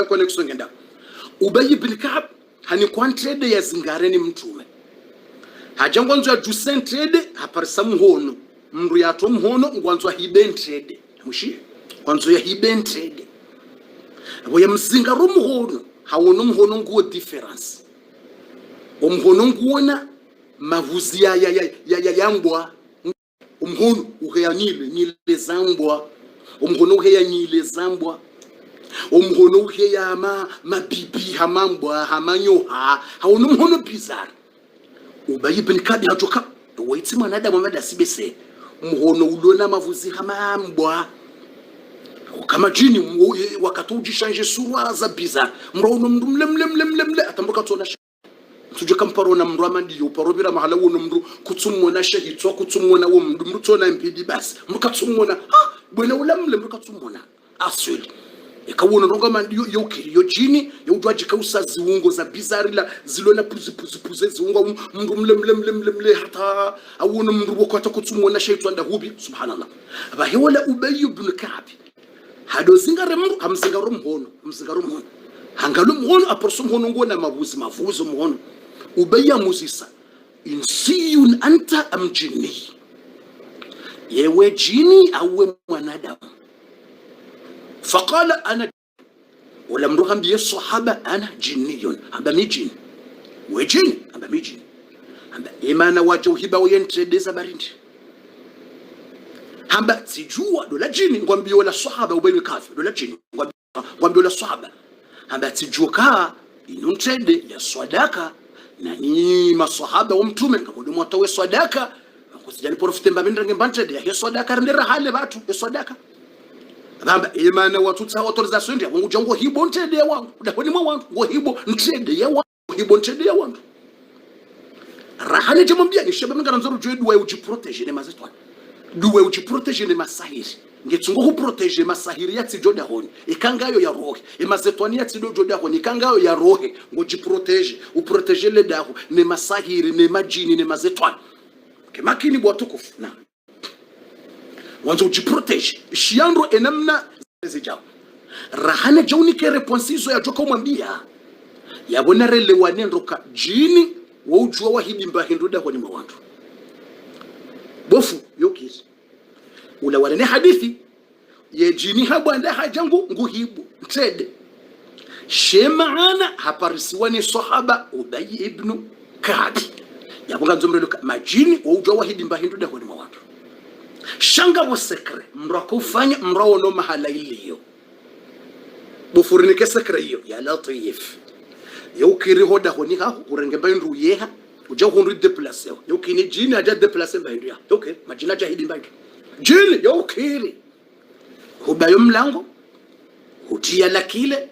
connection ngenda Ubay ibn Ka'b hani kwantrede ya zingareni mtume hajangwanzo ya jusen trade haparisa mhono mndu yato mhono ngwanzo hidden trade mushi kwanzo ya hidden trade abo ya mzingaru mhono hawono mhono nguo difference omhono nguona mavuzi ya mbwa umhono uheyanyile nyile zambwa umhono uheyanyile zambwa umhono uheya mabibi hamambwa hamanyoha hawono mhono bizarre Ubay ibn Ka'b hatoka waitsi mwanadamu amada sibese mhono ulona mavuzi hamambwa kama jini wakati ujishanje sura za bizarre mrono mlemlemlemlemle atambuka tona tuje kamparona mndu amandiyo parobira mahala wono mndu kutsumona shahitwa kutsumona wo mndu tona mpidi basi mukatsumona bwena ulamle mukatsumona asweli ekawona ronga mandiyo yokiri yo jini yodwajika usaziungo za bizarre zilona puzi ziungo mndu mlemlemlemlemle hata awona mndu wakata kutsumona shahitwa ndahubi subhanallah abahewola Ubay ibn Ka'b hado zingare mndu amzingaro mhono hangalo mhono aporso mhono ngona mavuzi mhono Ubay Muzisa insiyun anta am jinni yewe jini au mwanadamu faqala ana wala mruham bi sahaba ana jinniyun amba mijin wejin amba mijin amba imana waje uhiba wentredeza barindi hamba tijua dola jini ngwambie wala sahaba Ubay kafi dola jini ngwambie wala sahaba hamba tijua ka inuntrede ya swadaka na ni maswahaba wa mtume ngamudumu atawe swadaka kusijali profite mbamindrange mbantrede ya swadaka ndera hale batu ya swadaka bamba imana watu tsa autorisation ndia wangu jango hibo ntrede ya wangu ndakoni mwa wangu ngo hibo ntrede ya wangu hibo ntrede ya wangu rahane jamambia ni sheba mingana nzoro jwe duwe ujiprotege ne mazetwa duwe ujiprotege ne masahiri ngitsungo ku protege masahiri yatsi joda honi ikangayo ya rohe emazetwani yatsi joda honi ikangayo ya rohe ngo jiprotege uprotege le dahu ne masahiri ne majini ne mazetwani kemakini bwatukufu na wanzo ujiprotege shiandro enamna zijao rahane joni ke responsizo ya joka umwambia yabona rele wanendoka jini wa ujua wa hibimba hinduda honi mwandu bofu yokisi ula wale ne hadithi ye jini habanda hajangu nguhibu trade shemaana haparisiwa ni sahaba Ubay ibn Ka'b yabonga nzomreluka majini wa ujwa wahidi mbahindu da honi mwandu shanga wa sekre mrako ufanya mrao no mahala iliyo bufurinike sekre hiyo ya latif yokiri hoda honi ha urenge baindu yeha uja hundu deplacer yokini jini aja deplacer baindu ya okay majina jahidi mbaindu jini yokiri hubayo mlango utia lakile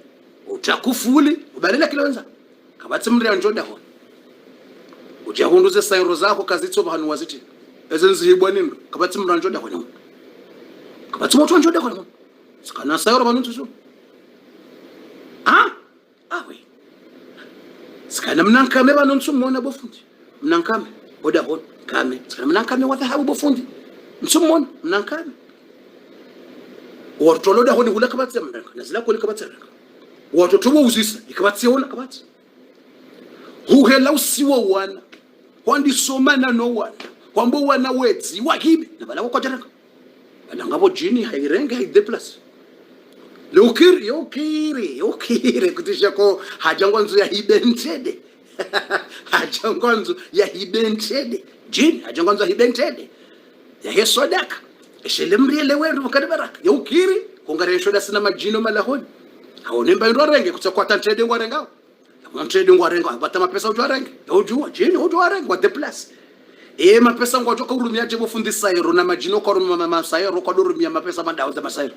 utakufuli ubalela kile wenza kabatsi mri anjoda ho uja hunduze sayro zako kazitso bahanu waziti ezenzi hibwanindo kabatsi mri anjoda ho kabatsi moto anjoda ho sikana sayro banu tsu we sikana mnankame banu tsumona bofundi mnankame oda ho kame sikana mnankame wa dhahabu bofundi msumona mnankame Wartoloda honi hula kabatsi mnanga nazila ko likabatsi watoto bo uzisa ikabatsi ona kabatsi huhela usiwo wana kwandi somana no wana kwambo wana wetsi wahibi nabala ko jaraka balangabo jini hairenge haideplace yokiri kutisha ko hajangwanzo ya hidentede hajangwanzo ya hidentede jini hajangwanzo ya hidentede ya hesodaka eshelemriele wendo mukadibaraka yokiri kongaresho da sina majino malahoni haonemba ndo renge kutsakwa tantrede ngwarenga tantrede ngwarenga bata mapesa utwarenge ujua jini utwarenge wa the plus mapesa ngwatoka urumia je bofundisa iro na majino ko ruma masairo ko durumia mapesa mandawo za masairo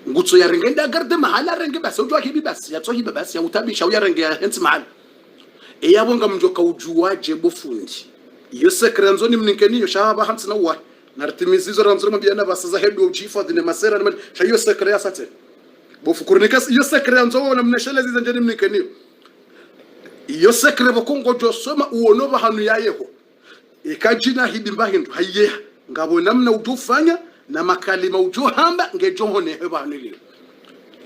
ngutso ya renge ndagarde mahala renge basi utwa hibi basi yatso hibi basi ya utabisha uya renge ya henti mahala yabonga mjoka ujua je bofundi iyo sekrenzo ni mninkeniyo shaba hantsina uwa nartimizizo ramzuru mabiyana basaza hedu uchifa dine masera na shayo sekre ya sate bofukurnika iyo sekre nzo na mneshele zize ndeni mnikeniyo iyo sekre bokongo josoma uono bahanu yayeho ikajina hidimba hindu haye ngabo namna utufanya na makalima ujohamba ngejohone hebanu ile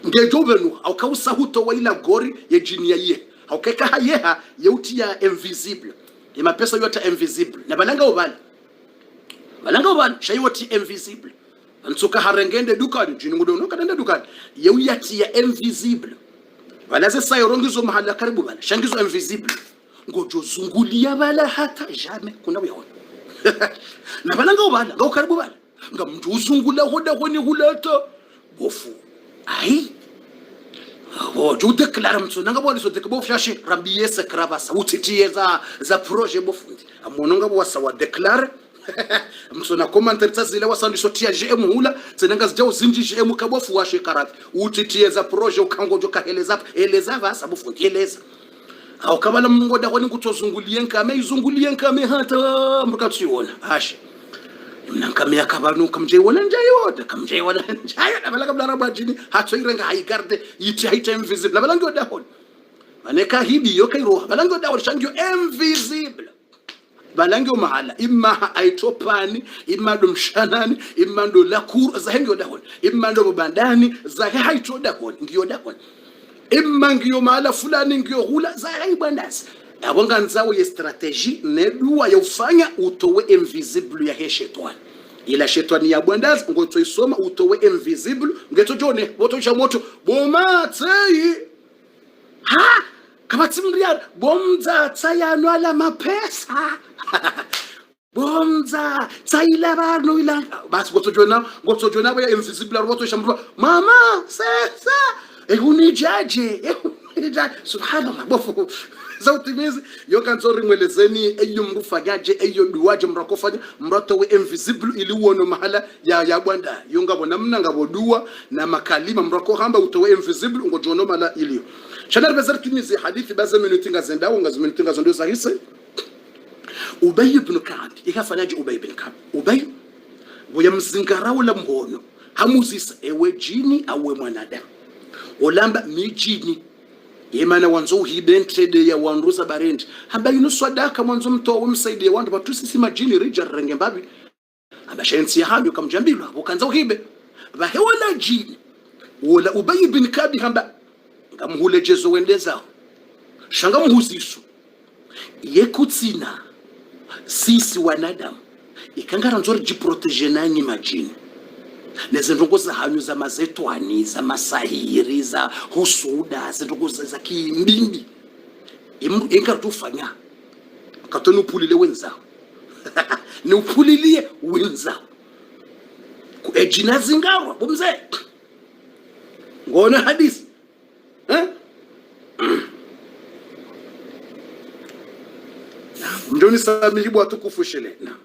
ngejovenu au kausa huto wa ila gori ya jini ya ye au keka hayeha yauti ya invisible ima pesa yote invisible na balanga ubali shayoti invisible nsuka harengende dukani jini ngudo no kadende dukani yauyati ya invisible balaze sayorongizo mahala karibu bala shangizo invisible ngojo zungulia bala hata jamais kuna wewe na balanga ubali ngo karibu bala ngamju uzungula hoda honi hulata bofu ai tu declare mtu nanga bwali so dekbo fyashi rambiye sakrabasa utitiye za projet bofundi amononga bwasa wa declare mtu na commentaire tazile wasandi sotia GM hula zenanga zijao zinji GM kabofu washe karafi utitiye za projet ukangojo eleza basa bofundi eleza au kabala mungoda kwani kutozunguliye nkame hata mkatsiona ashe mnankamia kabanu kamjewona njayota nabala kabla rabajini hatso irenga haigarde yiti haita invisible nabala ngo dahon maneka hibi yo kairo bala ngo dahon shangyo invisible bala ngo mahala imma aitopani imma domshanani imma ndo lakur za hengo dahon imma ndo bandani za haito dahon ngiyo dahon imma ngiyo mahala fulani ngiyo hula za haibandasi abonga nzawo ye strategy nedua ya ufanya utowe invisible ya shetani ila shetani ya bwandazi ngoto isoma utowe invisible ngeto jone boto cha moto bomatei ha kama timriya bomza tsayano ala mapesa bomza tsayila bano ila basi ngoto jona ya invisible roto shamro mama sasa ehunijaje subhanallah bofu zautimizi yokanzori mwelezeni eyo mrufagaje eyo duwaje mrakofanya mrato we invisible ili uono mahala ya bwanda yongabo namna ngabo dua na makalima mrako hamba utowe invisible ngojono mala iliyo shanar bazar timizi hadithi baza minutinga zendawo ngazimenutinga zondo sahise Ubay ibn Ka'b ikafanyaje Ubay ibn Ka'b Ubay boyamzingarawo la mhono hamuzisa ewe jini awe mwanadamu olamba mijini yemana wanzo hibentrede ya wanruza barendi hamba inuswadaka mwanzo mto wemsaidie wandu batusi sima jini rija renge mbabi hamba shensi ya habi ukamjambilwa ukanza uhibe bahewana jini wala Ubay ibn Ka'b hamba ngamuhule jezo wendezao shanga muhuzisu yekutsina sisi wanadamu ikangara nzori jiproteje nanyi majini nezindongo za hanyu za mazetwani za masahiri za husuda zindongo za kimbimbi inga tufanya katoni upulile wenzao ni upulilie wenzao ejina zingawa bumze ngona hadisi Mjoni samihibu watukufu shele na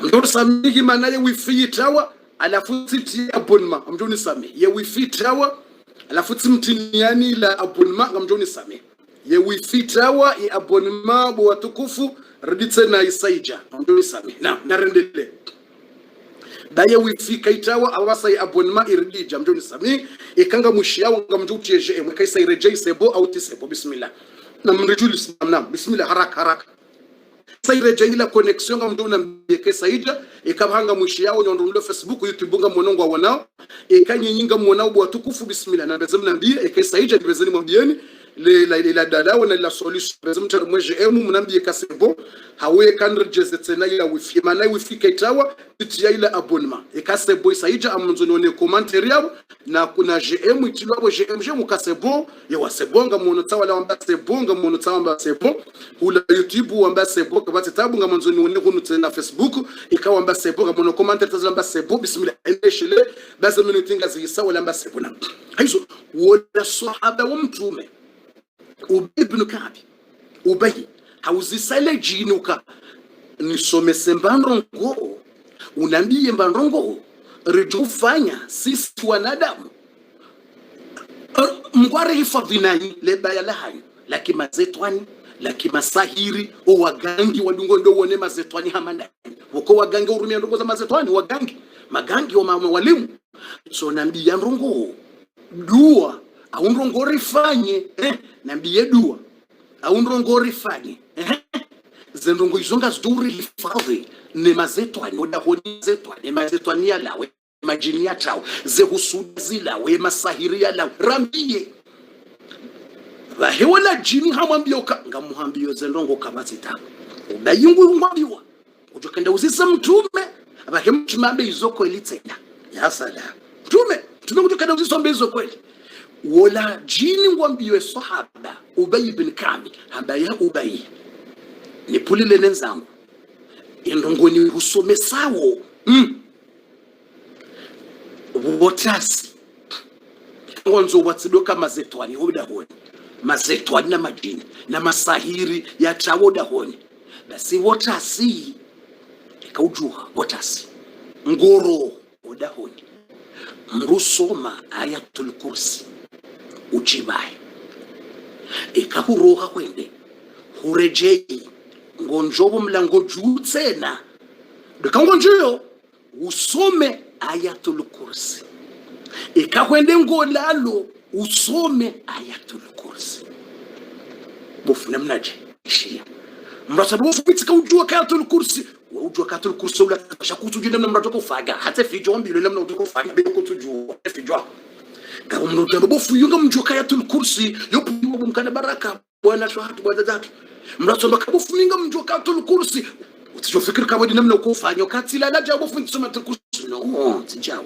mjoni samihi manaye wifi tawa alafu titi abonnement amjoni same ye wifi tawa alafu timtiniani la abonnement amjoni same ye wifi tawa ye abonnement bo watukufu reditse na isaija amjoni same na rendele da ye wifi kaitawa awasa ye abonnement irdija amjoni same ikanga mushiyawo ngamjutie je kaisa ireje sebo auti sebo bismillah na mrejulis namna bismillah haraka sayire ila connexion nga mdona mbeke saija ikabanga mwishi yao nyondolo Facebook YouTube nga monongo wa wanao ikanyinga mwanao bwa tukufu bismillah na bezemna mbie ekasaija bezeni mwambieni la dadawa na la solution bezemta mweje emu mnambie kasebo hawe kan register na ila wifi mana wifi kaitawa titia ila abonnement ekasebo saija amunzo none commentaire yabo na kuna GM itilwabo GM mukasebo ya wasebonga mwono tawa la wamba sebonga mwono tawa wamba sebo ula YouTube wamba sebo kabati tabu nga mwanzo none kunu tena Facebook ikawa wamba sebo nga mwono commentaire taza wamba sebo bismillah endeshele baza minutinga zisawa la wamba sebo na hizo wala sahaba wa mtume Ubay ibn Ka'b Ubay hauzisale jinuka nisomese mbandongo unambie mbandongo rijufanya sisi wanadamu mkware hifadhi nani lebaya lahayo lakini mazetwani laki masahiri o wagangi wadungo ndo wone mazetwani hamanda uko wagangi urumia ndongo za mazetwani wagangi magangi wa walimu so nambia ndongo dua au ndongo rifanye nambie dua au ndongo rifanye zendongo izonga zduri lifadhi ne mazetwani odahoni zetwani mazetwani yalawe majini ya chao ze husuda zilawe masahiri yalawe rambie Hewa jini hamwambia ngamuhambia zendongo kabazita ubayingu ngwabiwa ujokenda uzisa mtume abahe mtumabe izoko elitsena ya sala mtume ujokenda uzisa mbe izoko eli wala jini ngwambiwe sahaba Ubay ibn Ka'b habaya Ubay ni pulile nenzangu indongo ni usome sawo wotasi ngonzo watsidoka mazetwani hoda honi mazetwani na majini na masahiri ya chawoda honi basi wotasi ikaujua wotasi ngoro hoda honi mrusoma ayatul kursi uchibaye ikahuroha kwende hurejei ngonjobo mlango juu tena ngonjoyo usome ayatul kursi ikakwende ngolalo usome ayatul kursi bofuna mnaje ishia mrasabu bofumitika ujua ayatul kursi ujua ayatul kursi ula shakutuju namna mratoko faga hata fijo mbilo namna utoko faga bila kutujua fijo kama mnutamba bofu yunga mjua ayatul kursi yopo mkana baraka bwana shahatu bwana zatu mrasabu bofu minga mjua ayatul kursi utijofikiri kama namna ukofanya wakati la laja bofu nisoma ayatul kursi no tijao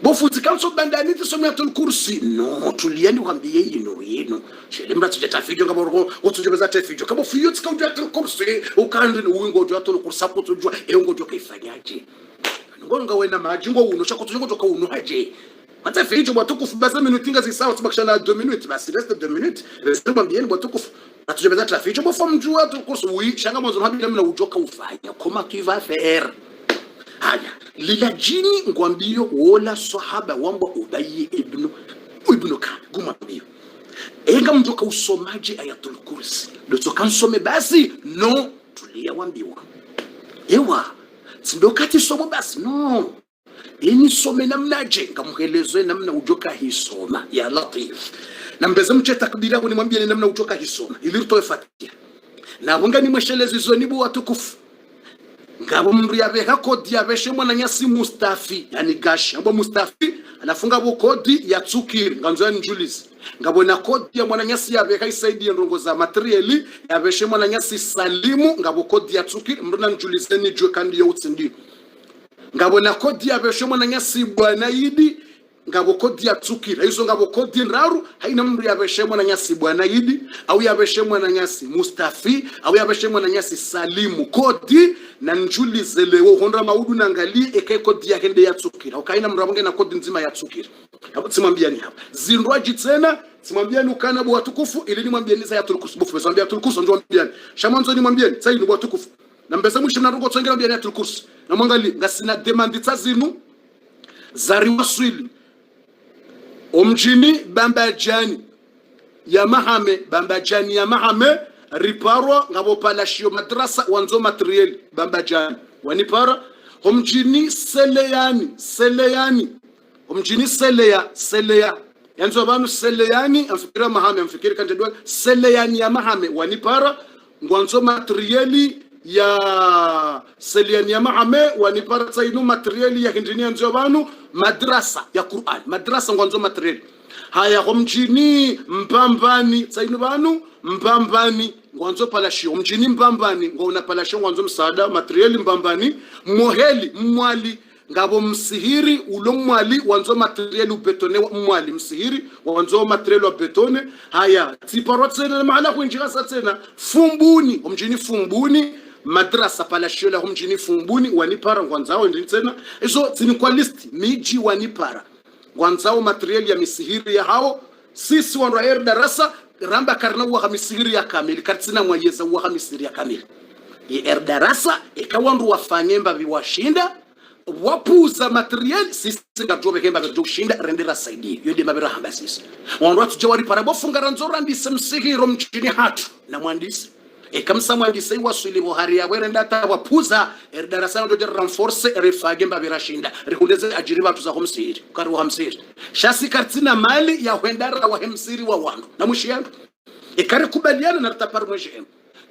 bofu tikanso bandani tisoma ayatul kursi no tulieni kwambie yino shele mratu jatafijo kama roho utujobeza tafijo kama fiyo tikauja ayatul kursi ukandi uwingo ujua ayatul kursi hapo tujua eongo joka ifanyaje ngonga wena majingo uno chako tujingo joka uno haje hata fijo bwatukufu basa minutinga zisawa tubakishana 2 minutes basi reste 2 minutes reste bambieni bwatukufu atujobeza tafijo bofu mjua ayatul kursi uishanga mwanzo habila mna ujoka ufanya koma kiva faire haya lila jini ngwambio wola sahaba wamba Ubay ibn Ka'b gumambio enga mjoka usomaji ayatul kursi doto kansome basi no tulia wambiwa ewa sindokati somo basi no ini some namnaje ngamuhelezwe namna ujoka hisoma ya latif na mbeza mche takbira ko nimwambie namna ujoka hisoma ili toe fatiha na bonga ni mweshelezi zonibu watukufu ngabo mndu yabeha kodi yabeshe mwana nyasi Mustafi yani gashi abo Mustafi anafunga bo kodi ya tsukiri nganzo ni Julius ngabo na kodi ya mwana nyasi yabeha isaidi ndongo za materiali yabeshe mwana nyasi Salimu ngabo kodi ya tsukiri mruna Julius ni jwe kandi yo utsindi ngabo na kodi yabeshe mwana nyasi Bwana Idi ngabo kodi ya tsukiri hizo ngabo kodi ndaru haina mndu yabeshe mwana nyasi Bwana Idi au yabeshe mwana nyasi Mustafi au yabeshe mwana nyasi Salimu kodi na njuli zelewo honda maudu na ngali eke kodi ya hende ya tsukira ukaina mramonge na kodi nzima ya tsukira hapo simwambiani hapa zindwaji tena simwambiani ukana bwa tukufu ili nimwambiani za ya tukufu bofu simwambia tukufu ndio mwambiani shamanzo nimwambiani sasa ni bwa tukufu na mbeza mwisho na rugo tsengera mwambiani ya tukufu na mwangali ngasina demandi tsazinu zari waswili omjini bambajani ya mahame riparwa ngabo palashio madrasa wanzo materiel bambajani wanipara omjini seleyani omjini seleya yanzo banu seleyani amfikira mahame amfikiri kanje dwa seleyani ya mahame wanipara ngwanzo materieli ya seleyani ya mahame wanipara tsainu materieli ya hindini yanzo banu madrasa ya Qur'an madrasa ngwanzo materieli haya homjini mpambani tsainu banu mpambani ngwanzo palashio mjini mpambani ngona palashio ngwanzo msaada materiali mpambani moheli mwali ngabo msihiri ulo mwali wanzo materiali ubetone mwali msihiri wanzo materiali ubetone haya tiparo tsena maana kuinjira tena fumbuni mjini fumbuni madrasa palashio la mjini fumbuni wanipara ngwanzao ndi tena hizo zini kwa list miji wanipara ngwanzao materiali ya misihiri ya hao sisi wanro darasa ramba karna wa misihiri ya kamili katsina mwayeza wa misihiri ya kamili darasa ikawandu wafanyemba biwashinda wapuza material sisi ngajobe kemba kushinda rendera saidi yode mabira hamba sisi wandu tujawari para bofunga ranzora ndise msihiro mchini hatu na mwandisi kamsa mwandise wasuli bohari ya wenda ta wapuza darasa ndo renforce refage mbabirashinda rihundeze ajiri batu za homsiri kari wa hamsiri shasi kartina mali ya wendara wa hamsiri wa wandu na mushiyandu kare kubaliana na ritaparmweje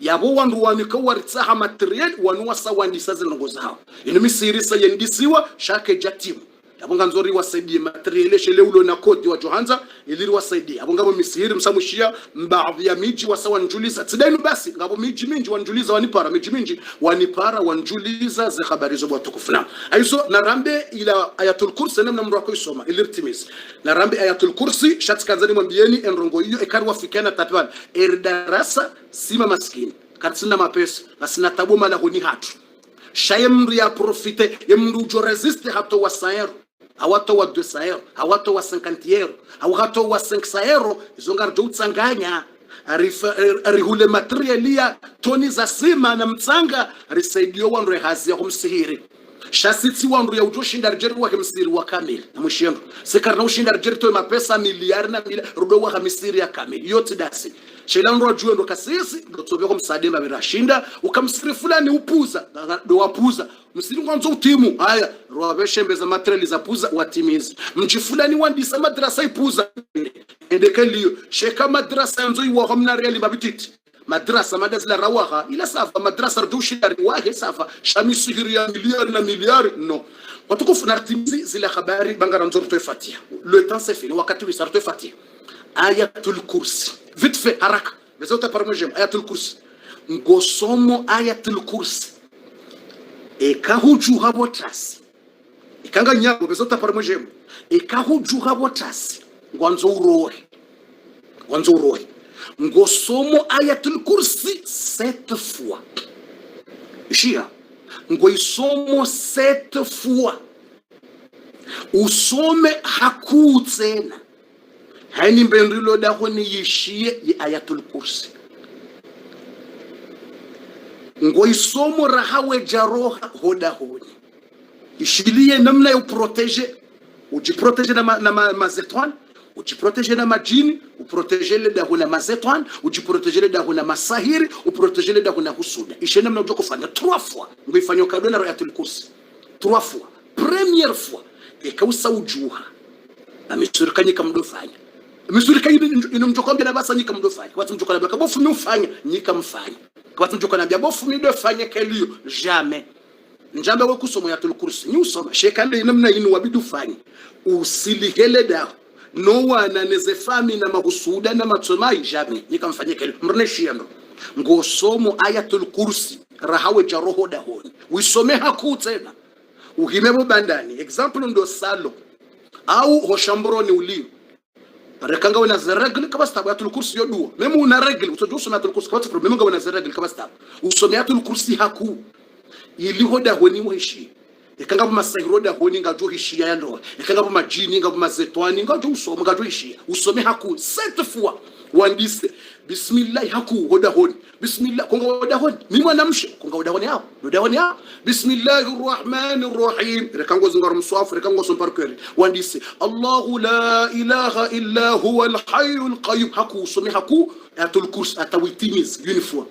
yabo wandu wanika waritsaha material wanuwasa wandisa zinongo zao ino misiri sa yendisiwa shake jatimu abonga nzori wasaidie material shele ulo na kodi wa Johanza iliri wasaidie abonga bo misiri msamushia mbaadhi ya miji wasawa njuliza tidainu basi ngabo miji mingi wanjuliza wanipara miji mingi wanipara wanjuliza ze habari zo bwatukufuna aiso narambe ila ayatul kursi namna mrako isoma ilirtimis narambe ayatul kursi shatkanzani mwambieni enrongo hiyo ekari wafikana tapwan erdarasa sima maskini katsina mapesa nasina tabo mala honi hatu shayemru ya profite yemru jo resiste hato wasaero awato wa 200 euro awato wa 50 euro awato wa 500 euro izongar jo utsanganya arihule materialia toni za sima na mtsanga risaidio wandu hazi ya kumsihiri shasiti wandu ya ujoshinda rjeri wa kumsihiri wa kamili na mwishendu sekarna ushinda rjeri to mapesa miliari na rudo wa kumsihiri ya kamili yote dasi shelandu wajue ndo kasisi ndo tobeko kumsadema birashinda ukamsihiri fulani upuza ndo wapuza msiri kwanza utimu haya roabeshe mbeza materiali za puza watimizi mji fulani wandisa madrasa ipuza endekeliyo sheka madrasa nzo iwa hamna reali mabititi madrasa madazila rawaha ila safa madrasa rdushari wahe safa shamisi ya miliari na miliari no watukufu nartimizi zile habari bangara nzo tuefatia le temps c'est fini wakati wisar tuefatia ayatul kursi vite fait haraka bezo taparmojem ayatul kursi ngosomo ayatul kursi ekahuju habotasi ikanga nyabo bezota parmojem ekahuju habotasi ngwanzo urohe ngosomo ayatul kursi 7 fois shia ngoisomo 7 fois usome hakutsena hani mbendilo daho ni yishie ya ayatul kursi ngoisomo rahawe jaroha hoda honi ishilie namna ya uprotege ujiprotege na mazetwan ujiprotege na majini uprotege le daho na mazetwan ujiprotege le daho na masahiri uprotege le daho na husuda ishe namna unajua kufanya 3 fois ngoifanya kado na ayatul kursi 3 fois première fois ikausa ujuha amisurikanye kamdofanya amisurikanye inomjokombe na basa nyika mdofanya watu mjokana baka bofu mufanya nyika mfanya kwa tunjo kanambia bofu mido fanye kelio jamais njambe wo kusoma ya tulkursi ni usoma shekande namna inu wabidu fanye usilihele da no wana neze fami na mahusuda na matsomai jamais nikamfanyia kelio mrneshi ndo ngosomo ayatul kursi rahawe jaroho da honi uisome hakutena uhimebo bandani example ndo salo au hoshambroni ulio rekanga wana zaragle kama stabu ya tulkursi yoduo memu una regle utojua usome atul kursi kwa sababu memu wana zaragle kama stabu usome atul kursi haku ili hoda honi mwishi ekanga buma sahiroda honi ngajo hishia ya ndoa ekanga buma jini ngajo mazetwani ngajo usome ngajo hishia usome haku 7 fois wandise bismillah haku hoda honi bismillah konga hoda honi mimi mwanamshe konga hoda honi hao bismillahir rahmanir rahim rekango zungar mswafu rekango son parker wandise allah la ilaha illa huwa al hayyul qayyum haku usome haku atul kurs atawitimiz une fois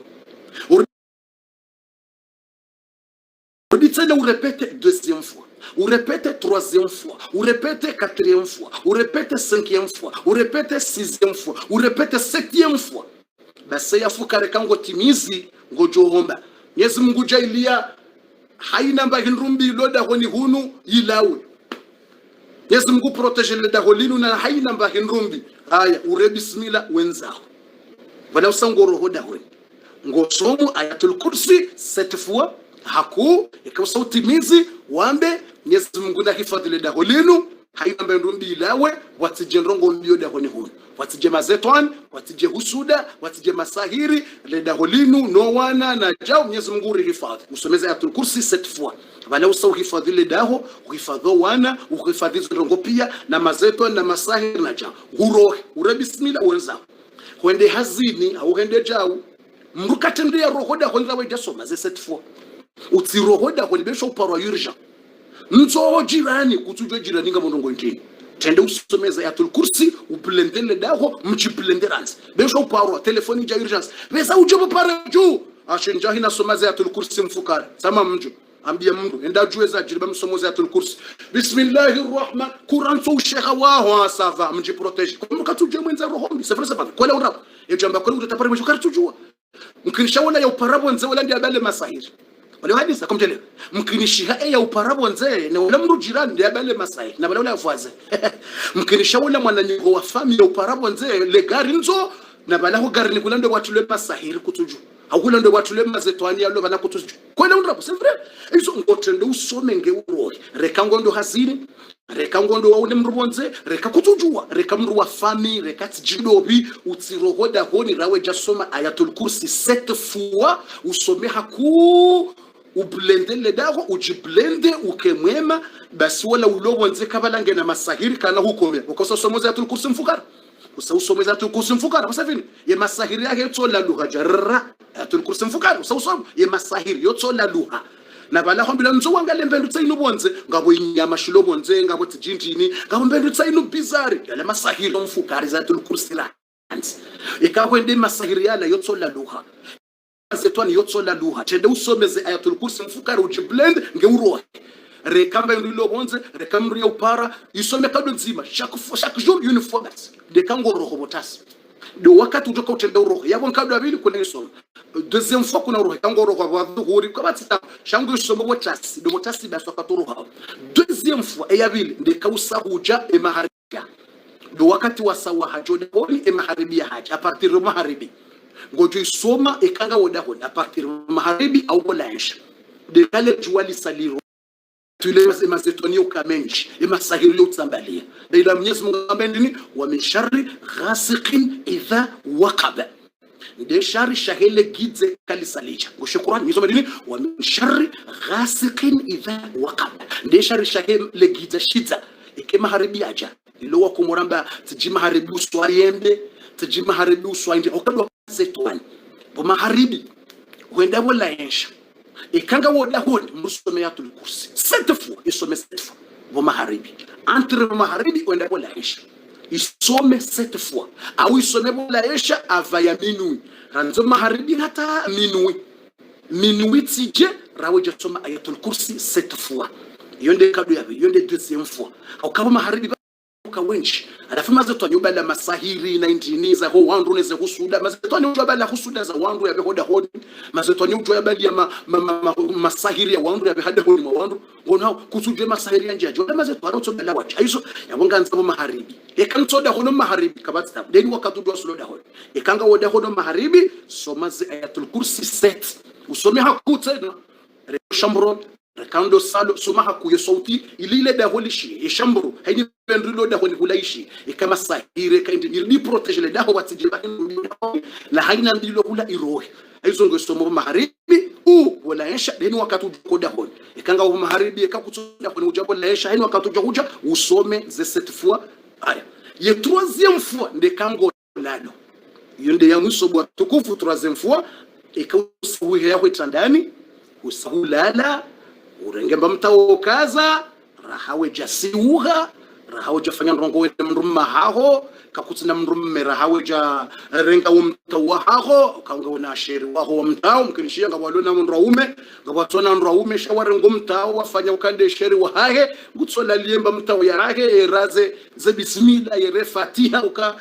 on répète deuxième fois, on répète troisième fois, on répète quatrième fois, on répète cinquième fois, on répète sixième fois, on répète septième fois. Basi ya fukare kango timizi ngojohomba. Nyezi Mungu jailia haina mba hinrumbi loda honi hunu ilawe. Nyezi Mungu protege loda holinu na haina mba hinrumbi. Haya ure bismillah wenzao. Wana usangoro hoda honi. Ngosomu ayatul kursi 7 fois. Haku ikausa utimizi wambe Mwenyezi Mungu na hifadhi le daho linu haina mbendumbi ilawe watije ndongo mbio daho ni hunu watije mazetwan watije husuda watije masahiri le daho linu no wana na jao Mwenyezi Mungu hifadhi usomeze ayatul kursi 7 fois wala usau hifadhi le daho uhifadho wana uhifadhi ndongo pia na mazetwan na masahiri na jao urohe ure bismillah wenza kwende hazini au hende jao mrukatendea roho daho ndawe jasoma ze 7 fois utirohoda kwa libesho uparwa yurja nzo jirani kutujwe jirani nga mondongo ntini tende usomeza ayatul kursi ublendele daho mchiblenderansy besho uparwa telefoni ja urgence besa ujobo para juu ashinjahi na soma ayatul kursi mfukara sama mjo ambia mndu enda jueza jiriba msomo ayatul kursi bismillahir rahman Quran so shekha wa sava mji protege kumka tuje mwenza roho safari safari kwa leo ejamba kwa leo utapata mshukari tujua mkinishaona ya uparabo nze wala ndia bale masahiri wale hadisa kumtele mkinishiha ya uparabo nze na wala mru jirani ndia bale masahiri na wala afuaze mkinishaona mwananyiko wa family ya uparabo nze le gari nzo na balaho gari nikulande watu le masahiri kutuju akula ndo watu le mazetwani yalo bana kutuju kwela undrapo c'est vrai izo ngotende usome ngeuro reka ngondo hazini reka ngondo waune mrubonze reka kutujua reka mru wa fami reka tijidobi utirohoda honi rawe jasoma ayatul kursi 7 fois usome haku ublende le dago ujiblende ukemwema basi wala ulobonze kabalange na masahiri kana huko ukosa somo ayatul kursi mfukara usawusome ayatul kursi mfukara usafini ye masahiri yake tsola lugha jarra ayatul kursi mfukara usawusome ye masahiri yotsola lugha na bala hombila nzo wangale mbendo tsayinu bonze ngabo inyama shilo bonze ngabo tijindini ngabo mbendo tsayinu bizarre yale masahiri mfukara ayatul kursi la ikakwende masahiri yala yotsola lugha zetwani yotsola lugha tende usomeze ayatul kursi mfukara ujiblend ngeurohe rekamba ndilo bonze rekamri ya upara isome kado nzima chaque jour une fois de kango roho botas de wakati utoka utenda roho yabo nkado abili kuna isoma deuxième fois kuna roho kango roho bwadhuri kwa batita shangu isoma botas de botas baso katoro deuxième fois eyabili de kausa huja e maharibia de wakati wasawa hajode boni e maharibia haja a partir de maharibi ngojo isoma e kanga wodaho a partir de maharibi au bolange de kale juali saliro tule mazetoni ukamenji emasahiri utsambalia ila Mwenyezi Mungu ambendini wa min sharri ghasiqin idha waqaba de shari shahele gidze kalisalija ngoshukurani nisoma dini wa min sharri ghasiqin idha waqaba de shari shahele gidze shidza ikema haribi aja ilo wakumuramba tijima haribi uswayende tijima haribi uswayende okadwa zetwani bo maharibi wenda wala yensha ikanga woda honi musome ayatul kursi 7 fois isome 7 fois bo maharibi entre maharibi wenda wala yensha isome 7 fois au isome wala yensha avaya minui ranzo maharibi hata minui tije rawe jotoma ayatul kursi 7 fois yonde kado yabe yonde deuxième fois au kama maharibi kawenchi alafu mazetwani ubala masahiri na indiniza ho wandu neze husuda mazetwani ubala husuda za wandu yabe hoda hodi mazetwani ubali ya masahiri ya wandu yabe hada hodi wandu ngona kusuje masahiri ya njajo mazetwani utobala wacha hizo yabonga nzabo maharibi ekantoda hono maharibi kabatsa deni wakatu do sloda hodi ekanga woda hono maharibi somaze ayatul kursi 7 usome hakutena shambron rekando salo soma hakuyo sauti ilile da holishi ishamburu haini pendrilo da holi hulaishi ikama sahire kaindi ni protege le daho watijeba la haina ndilo hula irohe aizo ngo somo maharibi wala yesha deni wakati ukoda holi ikanga wa maharibi ikakutoda kwenye ujambo la yesha haini wakati ujakuja usome ze 7 fois aya ye troisième fois ndekango lado yonde ya musobwa tukufu troisième fois ikausuhuhe yako itandani usahulala urengemba mtawo kaza rahawe jasiuha rahawe jafanya ndongo wete mrumma haho kakutina mrumme rahawe ja renga umtawa haho kanga una sheri waho wa mtao mkinishia ngawalona mraume ngawatona mraume shawari ngumtao wafanya ukande sheri wa hahe ngutsola liemba mtao ya rahe eraze ze bismillah yere fatiha uka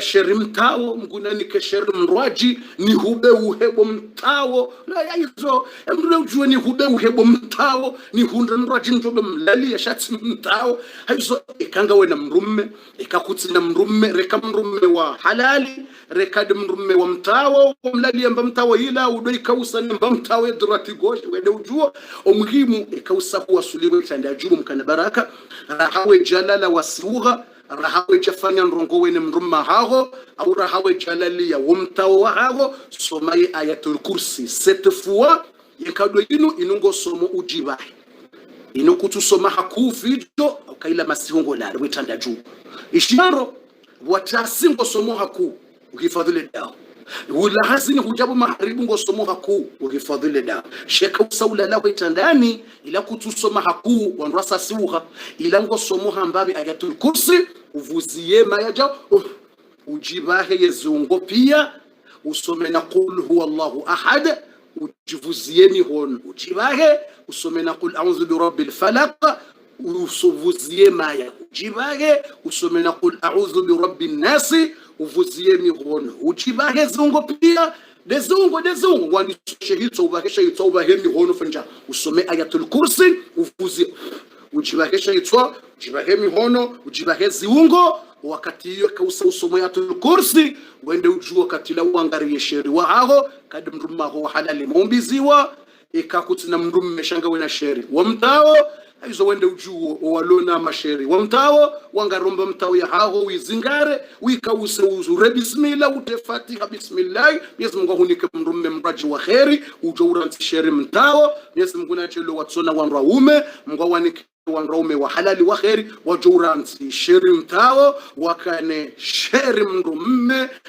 sheri mtao mgunani ke sheri mrwaji ni hube uhebo mtao na yaizo mdule ujue ni hube uhebo mtao ni hunda mrwaji njobe mlali ya shati mtao haizo ikanga wena mrumme ikakutina mrumme reka mrumme wa halali rekad mrumme wa mtao mlali ya mtao hila udoi kausa mba mtao edrati goshi wede ujua omuhimu ikausa kuwa suliwe tanda ajubu mkana baraka rahawe jalala wasiugha rahawe jafanya ndrongo wene mrumma hago au rahawe jalali ya wumtao hago somaye ayatul kursi 7 fois yekado inungo somo ujibahi ino kutusoma hakufijo ukaila masihongo la wetanda juu isharo watasingo somo haku ukifadhile dao wala hazini hujabu maharibu ngo somo haku ukifadhile dao sheka usaula la wetandani ila kutusoma haku wanrasa siuha ila ngo somo hambabi ayatul kursi uvuzie mayaja ujibahe yezungo pia usome na qul huwa Allahu ahad ujivuzie mihono ujibahe usome na qul a'udhu bi rabbil falaq uvuzie maya ujibahe usome na qul a'udhu bi rabbin nas uvuzie mihono ujibahe zungo pia dezungo wani shehito ubahe mihono fanja usome ayatul kursi uvuzie ujibahe shehito ujibahe mihono ujibahe ziungo wakati hiyo kausa usomo ya kursi wende ujua wakati la uangarie sheri wa haho kadi mruma ho halali mombiziwa ikakutina mrumu meshanga wena sheri wa mtao hizo wende ujuo walona masheri wa mtao wangaromba mtao ya haho wizingare wikause uzure bismillah utefatiha bismillah Mwenyezi Mungu hunike mrume mraji wa kheri ujoura sheri mtao Mwenyezi Mungu nachelo watsona wanraume Mungu wanike wanraume wa halali wa kheri wajuransi sheri mtao wakane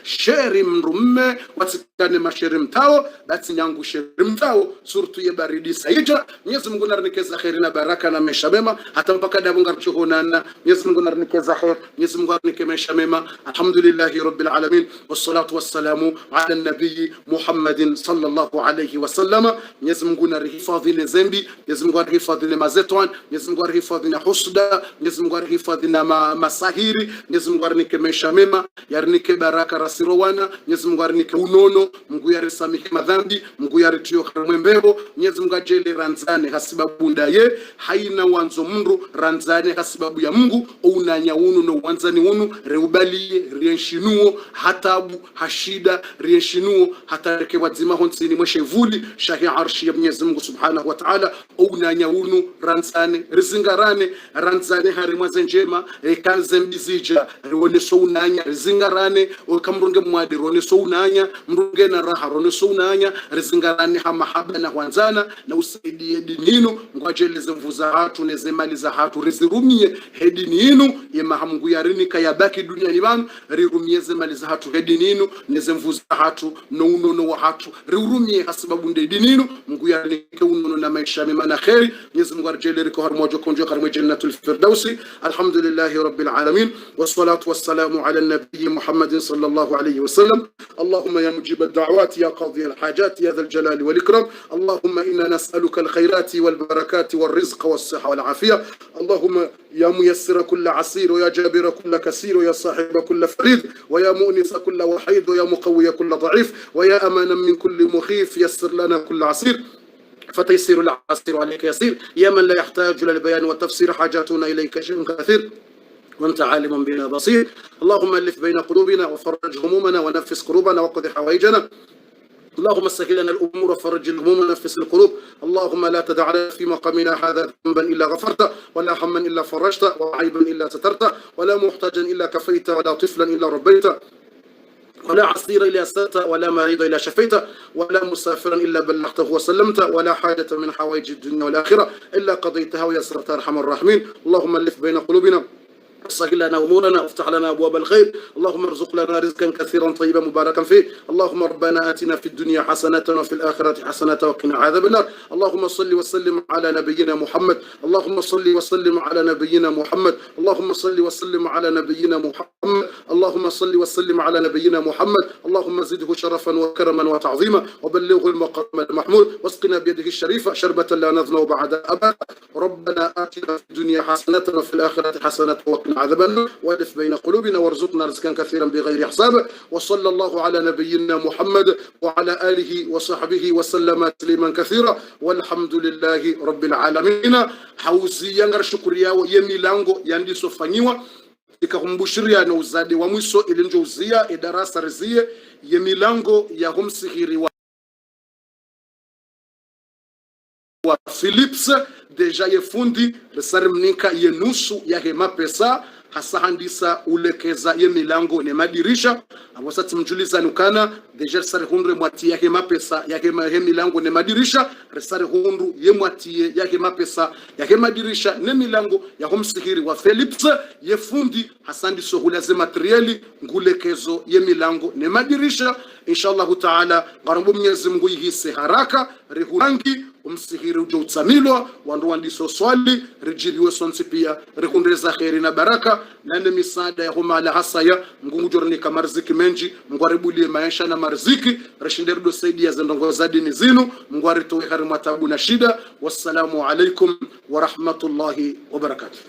sheri mrumme watikane masheri mtao basi nyangu sheri mtao surtu ya baridi saija Mwenyezi Mungu narnikeza kheri na baraka na mesha mema hata mpaka dabu ngarchuhonana Mwenyezi Mungu narnikeza kheri Mwenyezi Mungu narnike mesha mema alhamdulillahi rabbil alamin wassalatu wassalamu ala nabii Muhammadin sallallahu alayhi wasallam Mwenyezi Mungu narihifadhi le zembi Mwenyezi Mungu narihifadhi le mazetwan Mwenyezi Mungu arihifadhi na husda Mwenyezi Mungu arihifadhi na masahiri Mwenyezi Mungu arnike maisha mema yarnike baraka rasirowana Mwenyezi Mungu arnike unono Mungu yarisamihe madhambi Mungu yaritio mwembebo Mwenyezi Mungu ajele ranzane hasibabu ndaye haina wanzo mndu ranzane hasibabu ya Mungu unanya unu no wanzani unu reubaliye rienshinuo hatabu hashida rienshinuo hatareke wadzima honsini mweshevuli shahi arshi ya Mwenyezi Mungu subhanahu wa ta'ala unanya unu ranzane rizingarane ranzane harimwaze njema kanze mbizija rioneso unanya rizingarane okamrunge mwadi rioneso unanya mrunge na raha rioneso unanya rizingarane hamahaba na wanzana na usaidie dininu ngwajeleze mvuza hatu neze mali za hatu rizirumie hedininu yema hamungu yarinika yabaki duniani banu rirumieze mali za hatu hedininu neze mvuza hatu no unono wa hatu rirumie hasibabu nde dininu mungu yarinike unono na maisha mema na kheri Mwenyezi Mungu arjele riko harmojo konjo karmo jannatul firdausi alhamdulillahi rabbil alamin wassalatu wassalamu ala nabiy Muhammadin sallallahu alayhi wasallam Allahumma ya mujib ad-da'awat ya qadi al-hajat ya dhal jalali wal ikram Allahumma inna nas'aluka al-khayrati wal barakati wal rizqa was sihha wal afiya Allahumma ya muyassira kull asir wa ya jabira kull kasir wa ya sahiba kull farid wa ya mu'nisa kull wahid wa ya muqawwiya kull da'if wa ya amana min kull mukhif yassir lana kull asir فتيسير العسير عليك يسير يا من لا يحتاج للبيان والتفسير حاجاتنا إليك شيء كثير وانت عالم بنا بصير اللهم ألف بين قلوبنا وفرج همومنا ونفس كروبنا وقضي حوائجنا اللهم سهل لنا الأمور وفرج الهموم ونفس القلوب اللهم لا تدع لنا في مقامنا هذا ذنبا إلا غفرته ولا هما إلا فرجته وعيبا إلا سترته ولا محتاجا إلا كفيته ولا طفلا إلا ربيته ولا عصير إلا ساته ولا مريض إلا شفيته ولا مسافرا إلا بلغته وسلمته ولا حاجة من حوائج الدنيا والآخرة إلا قضيتها ويسرتها أرحم الراحمين اللهم ألف بين قلوبنا سهل لنا أمورنا وافتح لنا أبواب الخير اللهم ارزق لنا رزقا كثيرا طيبا مباركا فيه اللهم ربنا آتنا في الدنيا حسنة وفي الآخرة حسنة وقنا عذاب النار اللهم صل وسلم على نبينا محمد اللهم صل وسلم على نبينا محمد اللهم صل وسلم على نبينا محمد اللهم صل وسلم على نبينا محمد اللهم زده شرفا وكرما وتعظيما وبلغه المقام المحمود واسقنا بيده الشريفة شربة لا نظمأ بعد أبدا ربنا آتنا في الدنيا حسنة وفي الآخرة حسنة وقنا عذاب النار والف بين قلوبنا وارزقنا رزقا كثيرا بغير حساب وصلى الله على نبينا محمد وعلى آله وصحبه وسلم تسليما كثيرا والحمد لله رب العالمين حوزي ينغر شكريا ويميلانغو يندي سوفانيوا ikakumbushiria na uzadi wa mwiso ilinjouzia idarasa rizie yemilango ya humsihiri wa Philips deja yefundi resarimnika yenusu ya hema pesa hasa handisa ulekeza ye milango ne madirisha awasati mjuliza nukana deja resari hundru mwati ya hema pesa ya hema milango ne madirisha resari hundru ye mwati ya hema pesa ya hema madirisha ne milango ya humsihiri wa Philips yefundi hasa ndiso hulaze materiali ngulekezo ye milango ne madirisha inshallah taala ngarambo Mwenyezi Mungu yihise haraka rehurangi umsihiri ujo utsamilwa wandu wandiso swali rijiliwe sonsi pia rikundreza kheri na baraka nane misaada ya humala hasaya mgungu jorni kamarziki menji mngwaribulie maisha na marziki rishinderdo saidi ya zendongo za dini zinu mngwaritowe hari matabu na shida. Wassalamu alaikum wa rahmatullahi wa barakatuh.